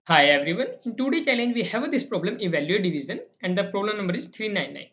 Hi everyone. In today's challenge, we have this problem evaluate division and the problem number is 399.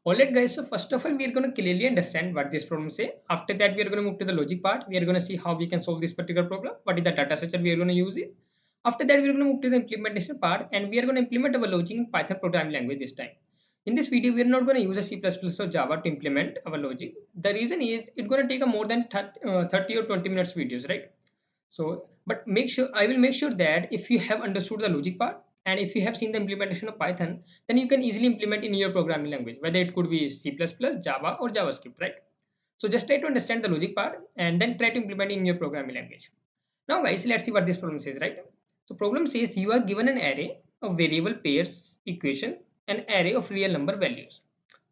Alright guys, so first of all, we are going to clearly understand what this problem say. After that, we are going to move to the logic part. We are going to see how we can solve this particular problem. What is the data structure we are going to use it. After that, we are going to move to the implementation part and we are going to implement our logic in Python programming language this time. In this video, we are not going to use a C++ or Java to implement our logic. The reason is it's going to take a more than 30 or 20 minutes videos, right? So, but make sure I will make sure that if you have understood the logic part and if you have seen the implementation of Python, then you can easily implement in your programming language, whether it could be C++, Java, or JavaScript, right? So just try to understand the logic part and then try to implement in your programming language. Now, guys, let's see what this problem says, right? So, problem says you are given an array of variable pairs equation, an array of real number values,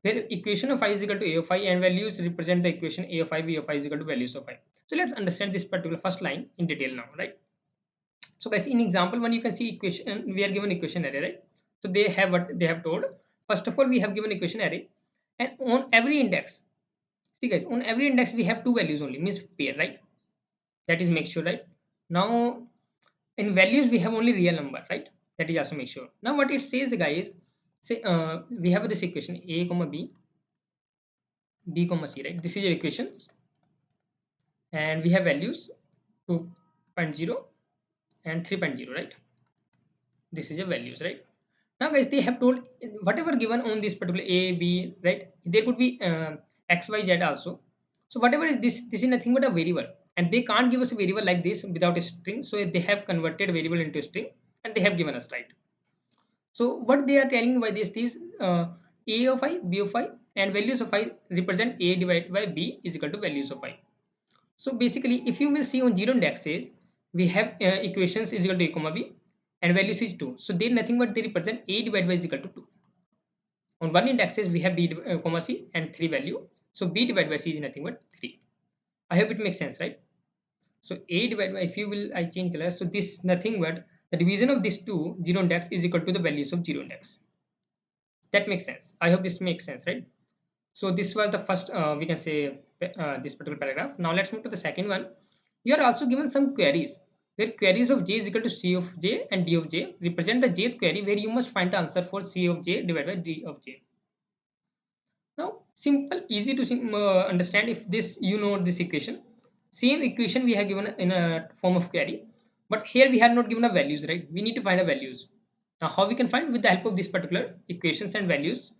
where equation of I is equal to a of I and values represent the equation a of I, b of I is equal to values of I. So let's understand this particular first line in detail now, right? So guys, in example one you can see equation, we are given equation array, right? So they have what they have told. First of all, we have given equation array, and on every index, see guys, on every index we have two values only, means pair, right? That is make sure, right? Now in values we have only real number, right? That is also make sure. Now what it says, guys, say we have this equation a comma b, b comma c, right? This is your equations, and we have values 2.0 and 3.0, right? This is your values, right? Now guys, they have told whatever given on this particular a b, right? There could be x y z also. So whatever is this is nothing but a variable, and they can't give us a variable like this without a string, so they have converted variable into a string and they have given us, right? So what they are telling by this is a of I, b of I, and values of I represent a divided by b is equal to values of I. So basically, if you will see on zero indexes, we have equations is equal to a comma b and values is 2. So they nothing but they represent a divided by is equal to 2. On one indexes we have b comma c and 3 value. So b divided by c is nothing but 3. I hope it makes sense, right? So a divided by, if you will, I change color. So this nothing but the division of these two zero index is equal to the values of zero index. That makes sense. I hope this makes sense, right? So this was the first, we can say, this particular paragraph. Now let's move to the second one. You are also given some queries where queries of j is equal to c of j and d of j represent the jth query where you must find the answer for c of j divided by d of j. Now, simple, easy to understand if this you know this equation. Same equation we have given in a form of query, but here we have not given a values, right? We need to find a values. Now, how we can find with the help of this particular equations and values,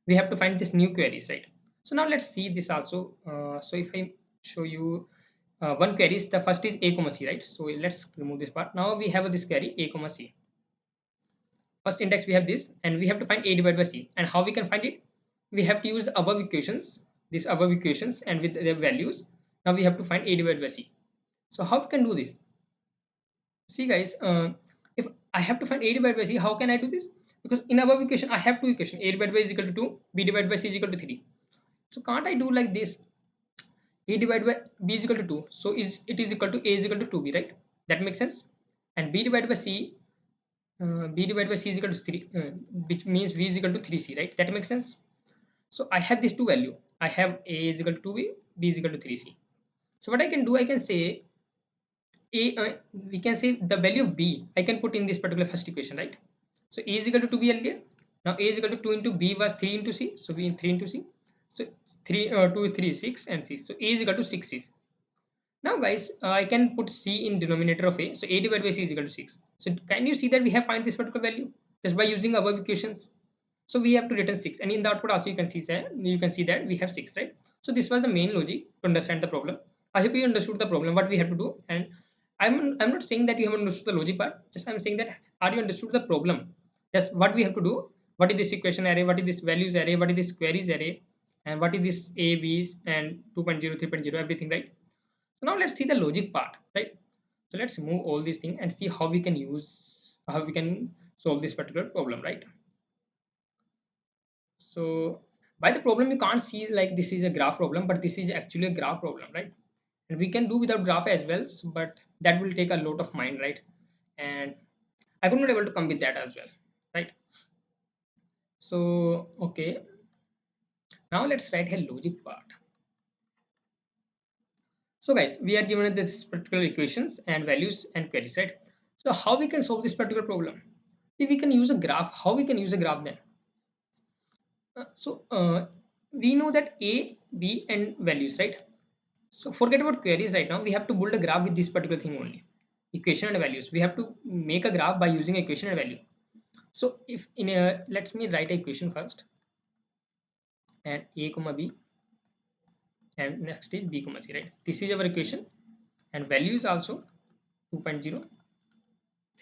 we have to find this new queries, right? So now let's see this also. So if I show you one query, the first is a comma c, right? So let's remove this part. Now we have this query a comma c. First index we have this, and we have to find a divided by c. And how we can find it? We have to use the above equations, these above equations, and with their values. Now we have to find a divided by c. So how we can do this? See guys, if I have to find a divided by c, how can I do this? Because in above equation I have two equations, a divided by is equal to 2, b divided by c is equal to 3. So can't I do like this? A divided by b is equal to 2, so is it is equal to a is equal to 2b, right? That makes sense. And b divided by c, b divided by c is equal to 3, which means v is equal to 3c, right? That makes sense. So I have these two value. I have a is equal to 2b, b is equal to 3c. So what I can do, I can say a, we can say the value of b I can put in this particular first equation, right? So a is equal to 2b earlier. Now a is equal to 2 into b was 3 into c, so b in 3 into c. So 3 2 3 6 and c. So a is equal to 6c. Now guys, I can put c in denominator of a. So a divided by c is equal to 6. So can you see that we have find this particular value just by using above equations? So we have to return 6, and in the output also you can see that we have 6, right? So this was the main logic to understand the problem. I hope you understood the problem, what we have to do. And I'm not saying that you have understood the logic part, just I'm saying that are you understood the problem? Just what we have to do, what is this equation array, what is this values array, what is this queries array, and what is this a b's and 2.0 3.0 everything, right? So now let's see the logic part, right? So let's remove all these things and see how we can use, how we can solve this particular problem, right? So by the problem you can't see like this is a graph problem, but this is actually a graph problem, right? And we can do without graph as well, but that will take a lot of mind, right? And I could not able to come with that as well, right? So okay, now let's write a logic part. So guys, we are given this particular equations and values and queries, right? So how we can solve this particular problem? If we can use a graph, how we can use a graph then? So we know that A, B and values, right? So forget about queries right now. We have to build a graph with this particular thing only. Equation and values. We have to make a graph by using equation and value. So if in a, let me write a equation first, and A comma B, and next is B comma C, right? This is our equation, and value is also 2.0,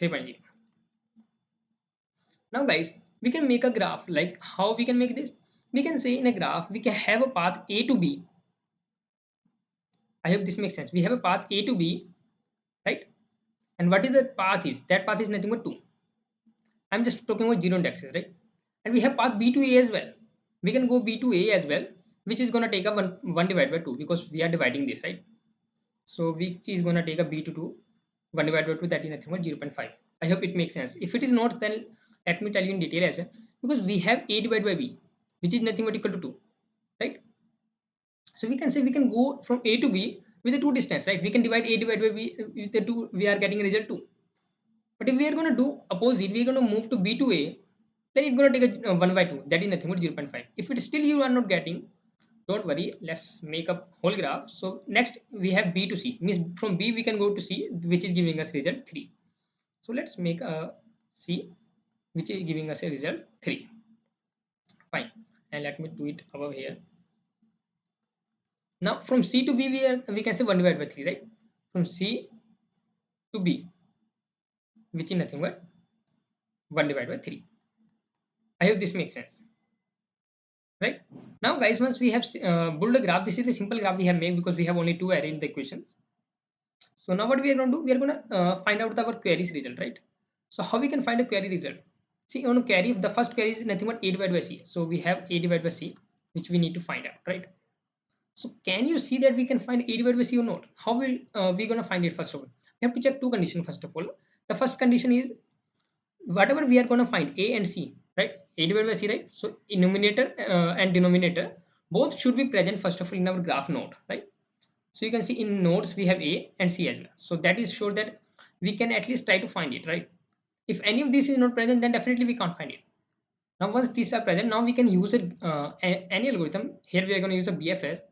3.0. Now guys, we can make a graph. Like how we can make this? We can say in a graph, we can have a path A to B. I hope this makes sense. We have a path A to B, right? And what is the path is? That path is nothing but 2. I'm just talking about 0 indexes, right? And we have path B to A as well. We can go B to A as well, which is going to take up 1 divided by 2 because we are dividing this, right? So which is going to take a B to 2, 1 divided by 2, that is nothing but 0.5. I hope it makes sense. If it is not, then let me tell you in detail as well. Because we have A divided by B, which is nothing but equal to 2, right? So we can say we can go from A to B with the 2 distance, right? We can divide A divided by B with the 2, we are getting a result 2. But if we are going to do opposite, we are going to move to B to A, then it's going to take a 1 by 2, that is nothing but 0.5. If it still you are not getting, don't worry, let's make a whole graph. So next we have B to C, means from B we can go to C, which is giving us result 3. So let's make a C, which is giving us a result 3. Fine, and let me do it above here. Now from C to B we can say 1 divided by 3, right? From C to B, which is nothing but 1 divided by 3. I hope this makes sense, right? Now guys, once we have built a graph, this is the simple graph we have made because we have only 2 array in the equations. So now what we are going to do, we are going to find out our queries result, right? So how we can find a query result? See, on a query, the first query is nothing but A divided by C. So we have A divided by C, which we need to find out, right? So can you see that we can find A divided by C or not? How will we going to find it? First of all, we have to check two conditions. First of all, the first condition is whatever we are going to find A and C, right? A divided by C, right? So in numerator and denominator both should be present first of all in our graph node, right? So you can see in nodes we have A and C as well. So that is sure that we can at least try to find it, right? If any of this is not present, then definitely we can't find it. Now once these are present, now we can use any algorithm. Here we are going to use a BFS.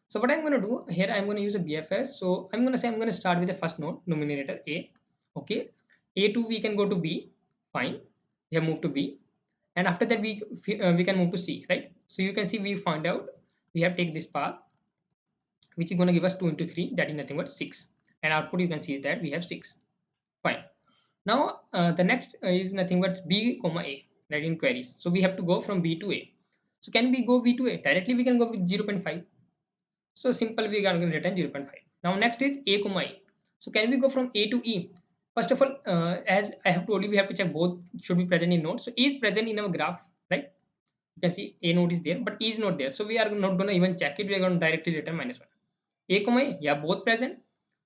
So what I'm going to do here, I'm going to use a BFS. So I'm going to say I'm going to start with the first node, numerator A. Okay, A2 we can go to B. Fine, we have moved to B, and after that we can move to C, right? So you can see we find out we have take this path, which is going to give us 2 into 3, that is nothing but 6, and output you can see that we have 6. Fine. Now the next is nothing but B comma A, right, in queries. So we have to go from B to A. So can we go B to A directly? We can go with 0.5. So simple, we are going to return 0.5. Now next is A comma A. So can we go from A to E? First of all, as I have told you, we have to check both should be present in node. So E is present in our graph, right? You can see A node is there, but E is not there. So we are not going to even check it. We are going to directly return -1. A comma A, yeah, both present.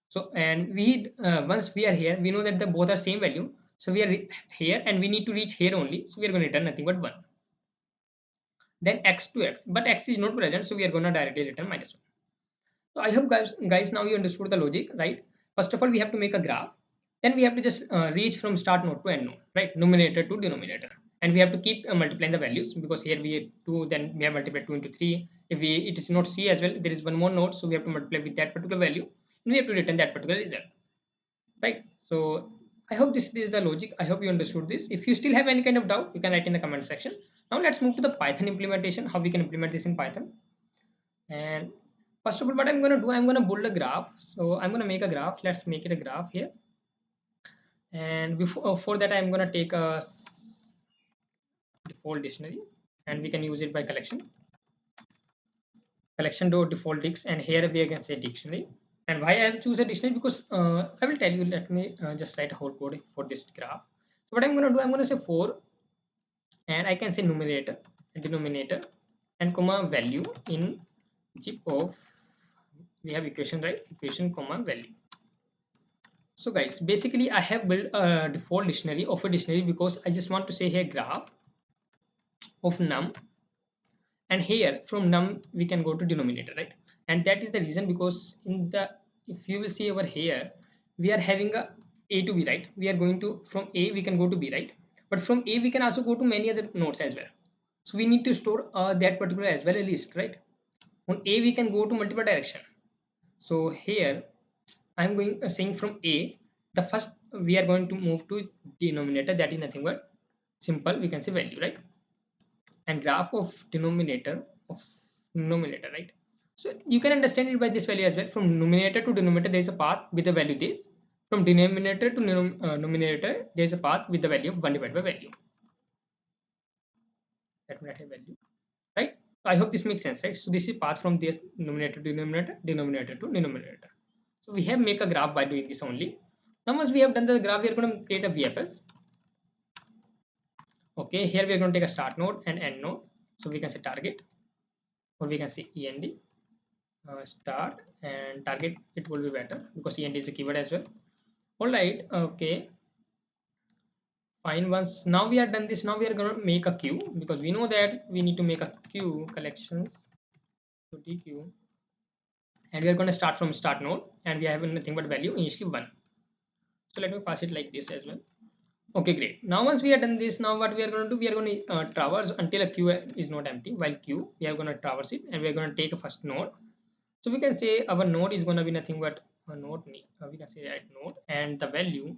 So and we once we are here, we know that the both are same value. So we are here and we need to reach here only. So we are going to return nothing but 1. Then x to x, but x is not present, so we are going to directly return -1. So I hope guys now you understood the logic, right? First of all, we have to make a graph. Then we have to just reach from start node to end node, right? Numerator to denominator, and we have to keep multiplying the values because here we have 2, then we have multiplied 2 into 3. If we it is not C as well, there is one more node, so we have to multiply with that particular value, and we have to return that particular result, right? So I hope this is the logic. I hope you understood this. If you still have any kind of doubt, you can write in the comment section. Now let's move to the Python implementation, how we can implement this in Python. And first of all, what I'm going to do, I'm going to build a graph. So I'm going to make a graph. Let's make it a graph here. And before that, I'm going to take a default dictionary, and we can use it by collection dot default dicts, and here we can say dictionary. And why I have choose a dictionary, because I will tell you. Let me just write a whole code for this graph. So what I'm going to do, I'm going to say 4, and I can say numerator, denominator, and comma value in zip of, we have equation, right? Equation comma value. So guys, basically I have built a default dictionary of a dictionary because I just want to say here graph of num, and here from num we can go to denominator, right? And that is the reason because in the, if you will see over here, we are having a A to B, right? We are going to, from A we can go to B, right? But from A we can also go to many other nodes as well. So we need to store that particular as well a list, right? On A we can go to multiple direction. So here I'm going saying from A, the first we are going to move to denominator, that is nothing but simple, we can say value, right? And graph of denominator of numerator, right? So you can understand it by this value as well. From numerator to denominator there is a path with the value this. From denominator to numerator there is a path with the value of 1 divided by value. That will not have value, right? So I hope this makes sense, right? So this is path from this numerator to denominator, denominator to denominator. So we have make a graph by doing this only. Now once we have done the graph, we are going to create a BFS. Okay, here we are going to take a start node and end node. So we can say target, or we can say end. Start and target, it will be better because end is a keyword as well. All right, okay, fine. Once now we are done this, now we are going to make a queue, because we know that we need to make a queue collections to dq, and we are going to start from start node, and we have nothing but value initially 1. So let me pass it like this as well. Okay, great. Now once we are done this, now what we are going to do, we are going to traverse until a queue is not empty. While queue, we are going to traverse it, and we are going to take a first node. So we can say our node is going to be nothing but a node, we can say that node, and the value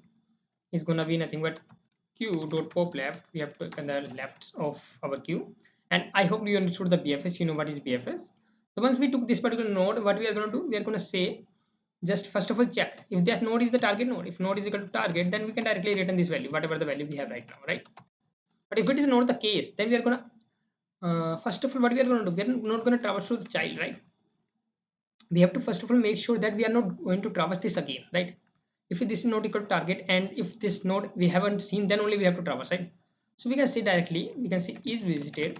is going to be nothing but q dot pop left. We have taken the left of our queue, and I hope you understood the BFS. You know what is BFS. So once we took this particular node, what we are going to do, we are going to say, just first of all check if that node is the target node. If node is equal to target, then we can directly return this value, whatever the value we have right now, right? But if it is not the case, then we are going to first of all, what we are going to do, we are not going to traverse through the child, right? We have to first of all make sure that we are not going to traverse this again, right? If this is not equal to target, and if this node we haven't seen, then only we have to traverse, right? So we can say directly, we can say is visited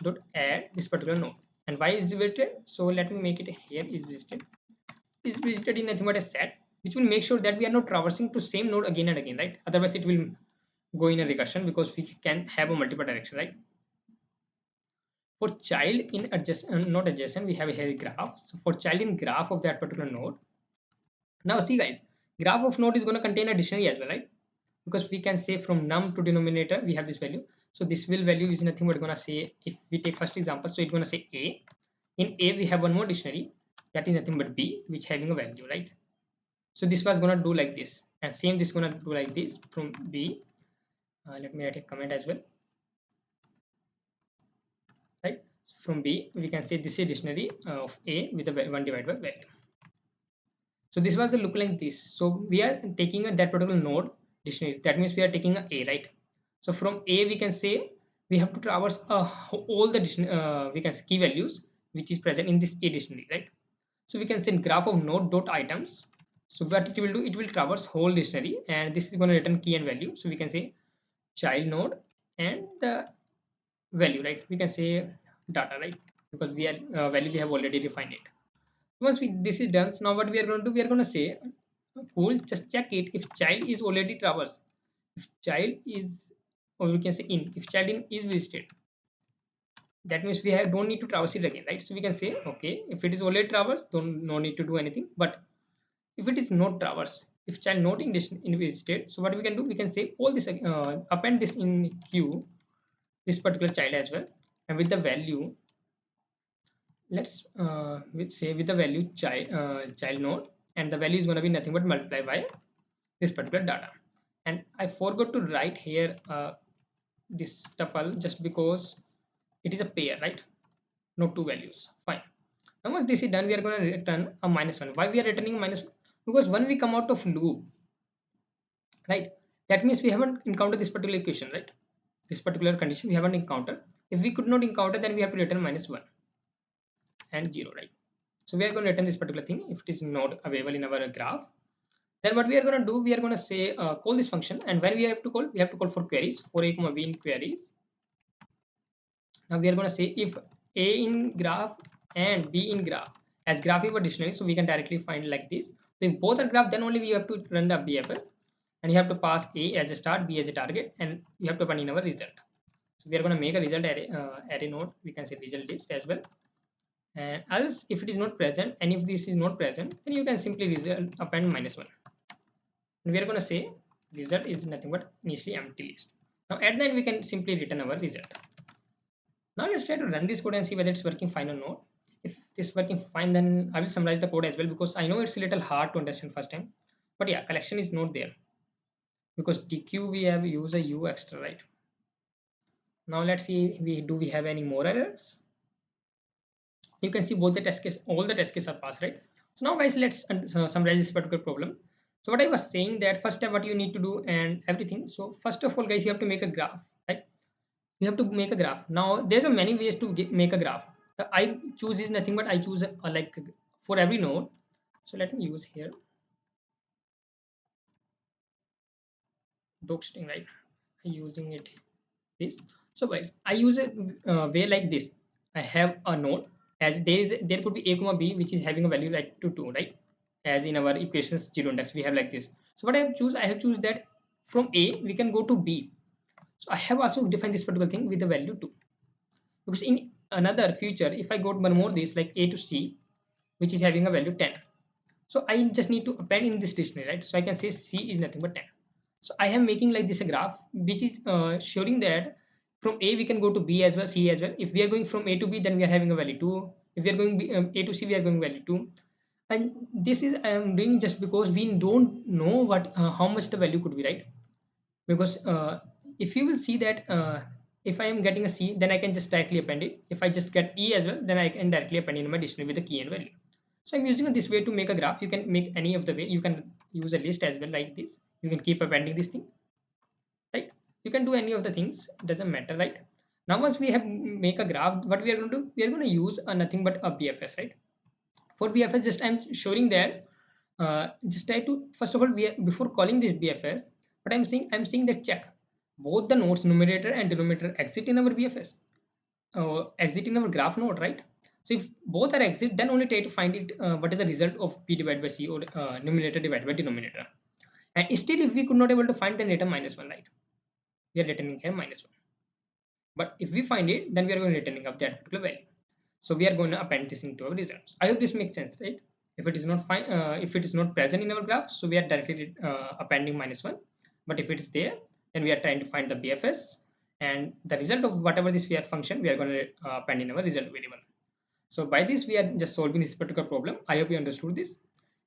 dot add this particular node. And why is visited? So let me make it here, is visited. Is visited in nothing but a set, which will make sure that we are not traversing to same node again and again, right? Otherwise it will go in a recursion, because we can have a multiple direction, right? For child in adjacent, not adjacent, we have here a graph. So for child in graph of that particular node, now see guys, graph of node is going to contain a dictionary as well, right? Because we can say from num to denominator we have this value. So this will value is nothing but going to say, if we take first example, so it's going to say a. In a we have one more dictionary, that is nothing but b, which having a value, right? So this was going to do like this, and same this going to do like this from b. Let me write a comment as well, right? From b we can say this is dictionary of a with a 1 divided by value. So this was the look like this. So we are taking that particular node dictionary, that means we are taking a, right? So from a we can say we have to traverse all the we can say key values which is present in this a dictionary, right? So we can say graph of node dot items. So what it will do, it will traverse whole dictionary, and this is going to return key and value. So we can say child node and the value, right? We can say data, right? Because we are value we have already defined it. Once this is done, so now what we are going to do, we are going to say cool, just check it if child is already traversed. If child is, or we can say in, if child in is visited, that means we have don't need to traverse it again, right? So we can say okay, if it is already traversed, don't no need to do anything. But if it is not traversed, if child not in this in visited, so what we can do, we can say all this append this in queue, this particular child as well, and with the value, let's with say with the value child node, and the value is going to be nothing but multiply by this particular data. And I forgot to write here this tuple, just because it is a pair, right? No two values, fine. Now once this is done, we are going to return a -1. Why we are returning -1? Because when we come out of loop, right, that means we haven't encountered this particular equation, right? This particular condition we haven't encountered. If we could not encounter, then we have to return -1 and 0, right? So we are going to return this particular thing if it is not available in our graph. Then what we are going to do, we are going to say call this function, and when we have to call, we have to call for queries, for a comma b in queries. Now we are going to say if a in graph and b in graph, as graph is a dictionary, so we can directly find like this. So if both are graph, then only we have to run the BFS, and you have to pass a as a start, b as a target, and you have to run in our result. So we are going to make a result array node, we can say result list as well. And else if it is not present, and if this is not present, then you can simply result append -1. and we are going to say result is nothing but initially empty list. Now at the end we can simply return our result. Now let's try to run this code and see whether it's working fine or not. If this working fine, then I will summarize the code as well, because I know it's a little hard to understand first time. But yeah, collection is not there because dq we have used a u extra, right? Now let's see, we have any more errors. You can see both the test case, all the test cases are passed, right? So now guys, let's summarize this particular problem. So what I was saying, that first step what you need to do and everything. So first of all guys, you have to make a graph, right? You have to make a graph. Now there's a many ways to make a graph. The I choose is nothing but I choose like for every node. So let me use here doc string, right? Using it this. So guys, I use a way like this. I have a node, as there could be a comma b which is having a value like to 2, right? As in our equations 0 index we have like this. So what I have choose that from a we can go to b. So I have also defined this particular thing with the value 2, because in another future if I got one more this like a to c which is having a value 10, so I just need to append in this dictionary, right? So I can say c is nothing but 10. So I am making like this a graph which is showing that from a we can go to b as well, c as well. If we are going from a to b, then we are having a value 2. If we are going a to c, we are going value 2. And this is I am doing just because we don't know what how much the value could be, right? Because if you will see that if I am getting a c, then I can just directly append it. If I just get e as well, then I can directly append in my dictionary with the key and value. So I'm using this way to make a graph. You can make any of the way. You can use a list as well like this. You can keep appending this thing, right? You can do any of the things, doesn't matter, right? Now once we have make a graph, what we are going to do, we are going to use nothing but a BFS, right? For BFS, just I'm showing that just try to first of all before calling this BFS, what I'm saying that check both the nodes numerator and denominator exit in our BFS, exit in our graph node, right? So if both are exit, then only try to find it what is the result of p divided by c, or numerator divided by denominator. And still if we could not able to find, then return -1, right? We are returning here -1. But if we find it, then we are going to returning of that particular value. So we are going to append this into our results. I hope this makes sense, right? If it is not fine, if it is not present in our graph, so we are directly appending -1. But if it is there, then we are trying to find the BFS, and the result of whatever this we are function, we are going to append in our result variable. So by this, we are just solving this particular problem. I hope you understood this.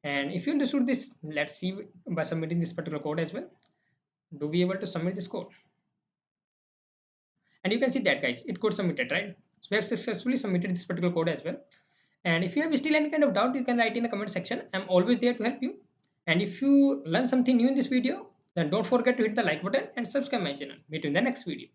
And if you understood this, let's see by submitting this particular code as well. Do we able to submit this code? And you can see that guys, it got submitted, right? So we have successfully submitted this particular code as well. And if you have still any kind of doubt, you can write in the comment section. I'm always there to help you. And if you learn something new in this video, then don't forget to hit the like button and subscribe my channel. Meet you in the next video.